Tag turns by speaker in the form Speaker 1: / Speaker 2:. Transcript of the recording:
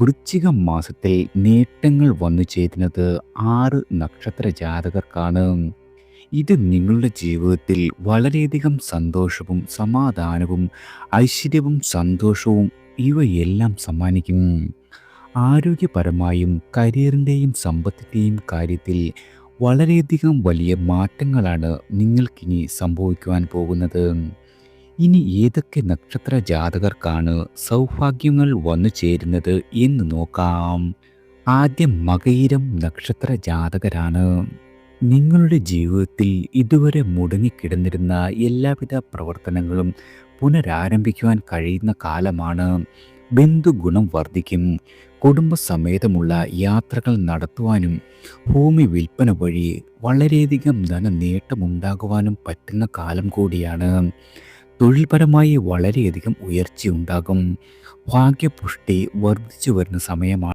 Speaker 1: വൃശ്ചിക മാസത്തിൽ നേട്ടങ്ങൾ വന്നു ചേരുന്നത് 6 നക്ഷത്ര ജാതകർക്കാണ്. ഇത് നിങ്ങളുടെ ജീവിതത്തിൽ വളരെയധികം സന്തോഷവും സമാധാനവും ഐശ്വര്യവും സന്തോഷവും ഇവയെല്ലാം സമ്മാനിക്കും. ആരോഗ്യപരമായും കരിയറിൻ്റെയും സമ്പത്തിൻ്റെയും കാര്യത്തിൽ വളരെയധികം വലിയ മാറ്റങ്ങളാണ് നിങ്ങൾക്കിനി സംഭവിക്കുവാൻ പോകുന്നത്. ഇനി ഏതൊക്കെ നക്ഷത്ര ജാതകർക്കാണ് സൗഭാഗ്യങ്ങൾ വന്നു ചേരുന്നത് എന്ന് നോക്കാം. ആദ്യം മകയിരം നക്ഷത്ര ജാതകരാണ്. നിങ്ങളുടെ ജീവിതത്തിൽ ഇതുവരെ മുടങ്ങിക്കിടന്നിരുന്ന എല്ലാവിധ പ്രവർത്തനങ്ങളും പുനരാരംഭിക്കുവാൻ കഴിയുന്ന കാലമാണ്. ബന്ധുഗുണം വർദ്ധിക്കും. കുടുംബസമേതമുള്ള യാത്രകൾ നടത്തുവാനും ഭൂമി വിൽപ്പന വഴി വളരെയധികം ധനനേട്ടമുണ്ടാകുവാനും പറ്റുന്ന കാലം കൂടിയാണ്. തൊഴിൽപരമായി വളരെയധികം ഉയർച്ചയുണ്ടാകും. ഭാഗ്യപുഷ്ടി വർദ്ധിച്ചു വരുന്ന സമയമാണ്.